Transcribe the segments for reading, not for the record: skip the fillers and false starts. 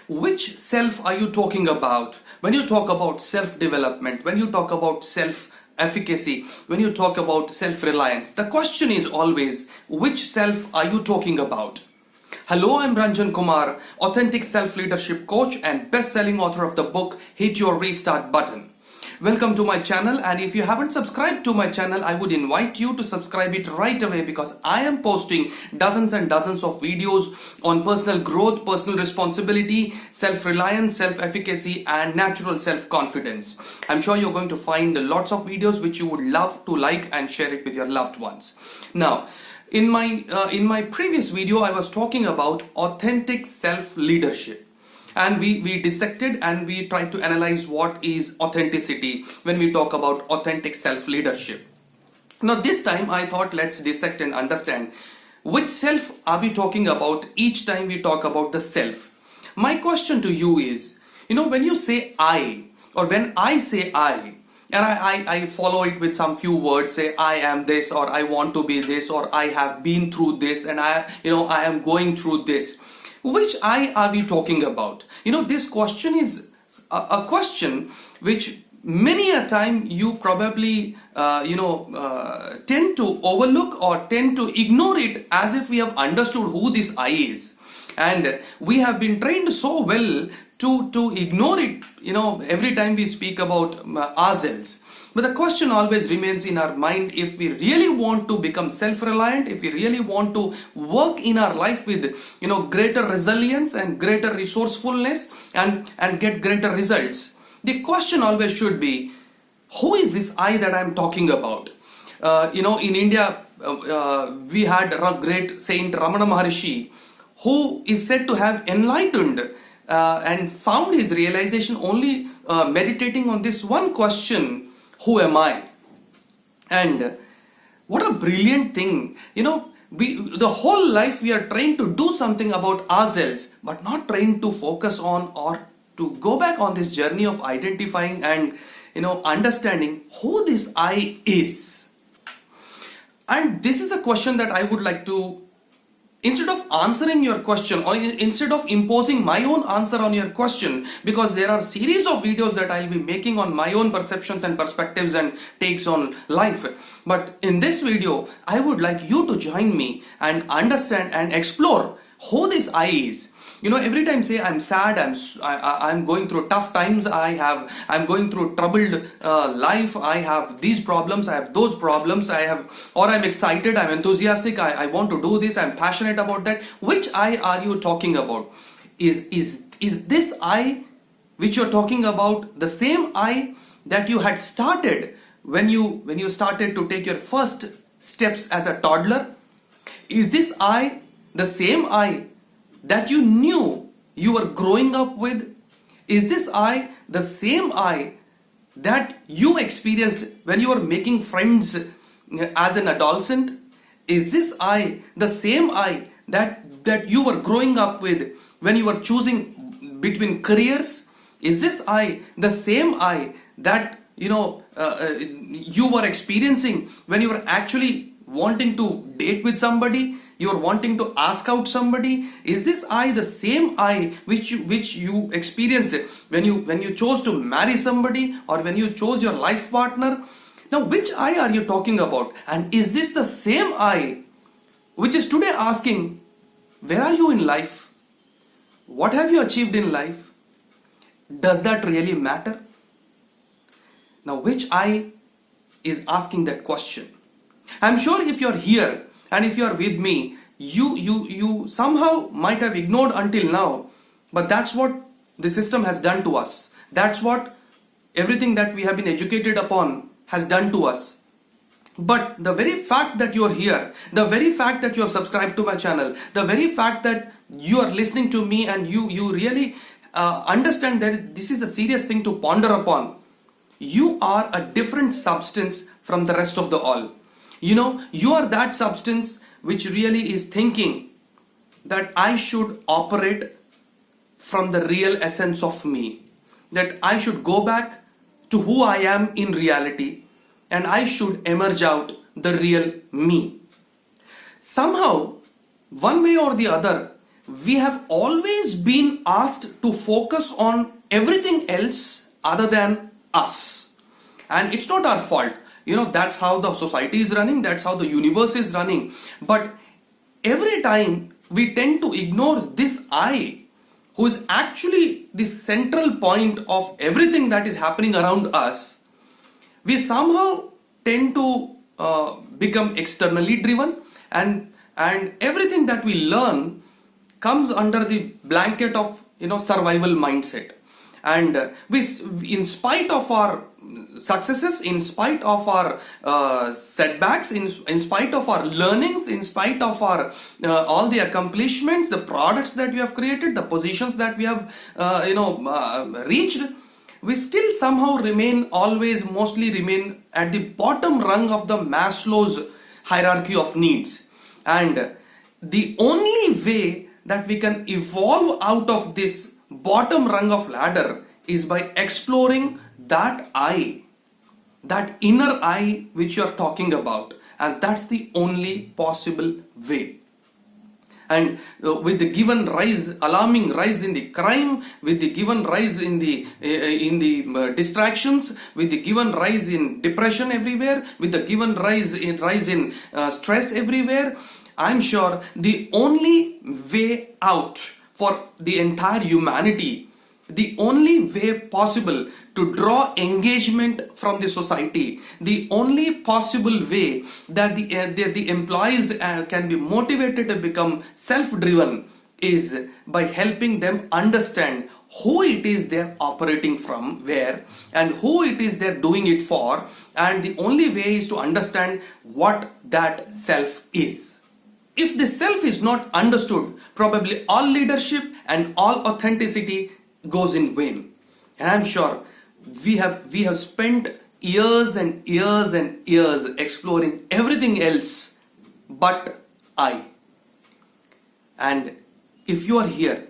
Which self are you talking about? When you talk about self-development, when you talk about self-efficacy, when you talk about self-reliance, the question is always, which self are you talking about? Hello, I'm Ranjan Kumar, authentic self-leadership coach and best-selling author of the book, Hit Your Restart Button. Welcome to my channel, and if you haven't subscribed to my channel, I would invite you to subscribe it right away because I am posting dozens and dozens of videos on personal growth, personal responsibility, self-reliance, self-efficacy and natural self-confidence. I'm sure you're going to find lots of videos which you would love to like and share it with your loved ones. Now, in my previous video, I was talking about authentic self-leadership. And we dissected and we tried to analyze what is authenticity when we talk about authentic self-leadership. Now this time I thought let's dissect and understand which self are we talking about each time we talk about the self. My question to you is, when you say I, or when I say I, and I follow it with some few words, say I am this, or I want to be this, or I have been through this, and I am going through this. Which I are we talking about? This question is a question which many a time you probably tend to overlook or tend to ignore it as if we have understood who this I is, and we have been trained so well to ignore it every time we speak about ourselves. But the question always remains in our mind: if we really want to become self-reliant, if we really want to work in our life with greater resilience and greater resourcefulness and get greater results, the question always should be, who is this I that I'm talking about? In India, we had a great saint Ramana Maharshi, who is said to have enlightened and found his realization only meditating on this one question: who am I? And what a brilliant thing. The whole life we are trained to do something about ourselves, but not trained to focus on or to go back on this journey of identifying and understanding who this I is. And this is a question that I would like to, instead of answering your question or instead of imposing my own answer on your question, because there are series of videos that I'll be making on my own perceptions and perspectives and takes on life. But in this video, I would like you to join me and understand and explore who this I is. Every time say I'm sad, I'm going through tough times, I'm going through troubled life, I have these problems, I have those problems, or I'm excited, I'm enthusiastic, I want to do this, I'm passionate about that. Which I are you talking about? Is this I which you're talking about the same I that you had started when you started to take your first steps as a toddler? Is this I the same I that you knew you were growing up with? Is this I the same I that you experienced when you were making friends as an adolescent? Is this I the same I that you were growing up with when you were choosing between careers? Is this I the same I that you were experiencing when you were actually wanting to date with somebody? You are wanting to ask out somebody? Is this I the same I which you experienced when you chose to marry somebody or when you chose your life partner? Now, which I are you talking about? And is this the same I which is today asking, where are you in life? What have you achieved in life? Does that really matter? Now, which I is asking that question? I'm sure if you're here and if you are with me, you somehow might have ignored until now, but that's what the system has done to us. That's what everything that we have been educated upon has done to us. But the very fact that you are here, the very fact that you have subscribed to my channel, the very fact that you are listening to me and you really understand that this is a serious thing to ponder upon, you are a different substance from the rest of the all. You are that substance which really is thinking that I should operate from the real essence of me, that I should go back to who I am in reality, and I should emerge out the real me. Somehow, one way or the other, we have always been asked to focus on everything else other than us. And it's not our fault. That's how the society is running, that's how the universe is running. But every time we tend to ignore this I, who is actually the central point of everything that is happening around us, we somehow tend to become externally driven, and everything that we learn comes under the blanket of survival mindset. And in spite of our successes, in spite of our setbacks, in spite of our learnings, in spite of our all the accomplishments, the products that we have created, the positions that we have reached, we still somehow mostly remain at the bottom rung of the Maslow's hierarchy of needs. And the only way that we can evolve out of this bottom rung of ladder is by exploring that I, that inner I which you are talking about, and that's the only possible way. And with the given alarming rise in the crime, with the given rise in the distractions, with the given rise in depression everywhere, with the given rise in stress everywhere, I'm sure the only way out for the entire humanity, the only way possible to draw engagement from the society, the only possible way that the employees can be motivated to become self-driven is by helping them understand who it is they're operating from, where, and who it is they're doing it for. And the only way is to understand what that self is. If the self is not understood, probably all leadership and all authenticity goes in vain. And I'm sure we have spent years and years and years exploring everything else but I. And if you are here,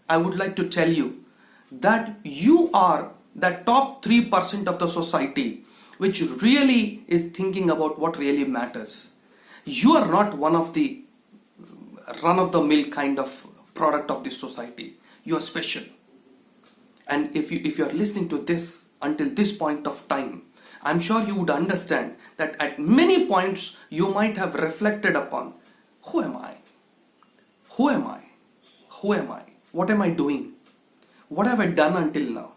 I would like to tell you that you are the top 3% of the society which really is thinking about what really matters. You are not one of the run-of-the-mill kind of product of this society. You are special. And if you are listening to this until this point of time, I'm sure you would understand that at many points you might have reflected upon, who am I? Who am I? Who am I? What am I doing? What have I done until now?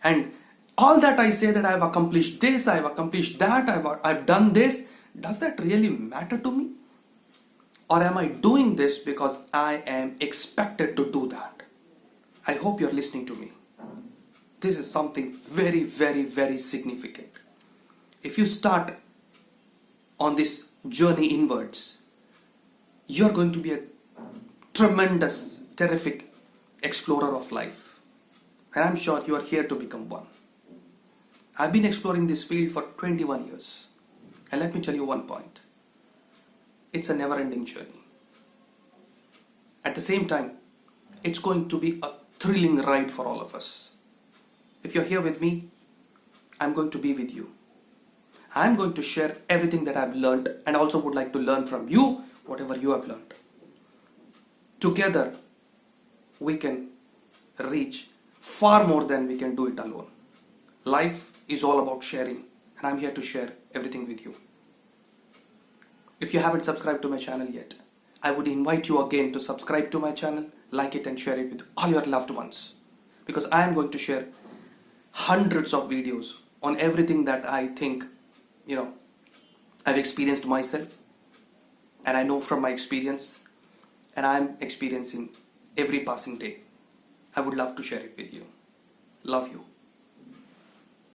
And all that I say that I've accomplished this, I've accomplished that, I've done this, does that really matter to me? Or am I doing this because I am expected to do that? I hope you're listening to me. This is something very, very, very significant. If you start on this journey inwards, you're going to be a tremendous, terrific explorer of life. And I'm sure you are here to become one. I've been exploring this field for 21 years. And let me tell you one point. It's a never-ending journey. At the same time, it's going to be a thrilling ride for all of us. If you're here with me, I'm going to be with you. I'm going to share everything that I've learned and also would like to learn from you whatever you have learned. Together, we can reach far more than we can do it alone. Life is all about sharing, and I'm here to share everything with you. If you haven't subscribed to my channel yet, I would invite you again to subscribe to my channel, like it and share it with all your loved ones. Because I am going to share hundreds of videos on everything that I think, I've experienced myself, and I know from my experience, and I'm experiencing every passing day. I would love to share it with you. Love you.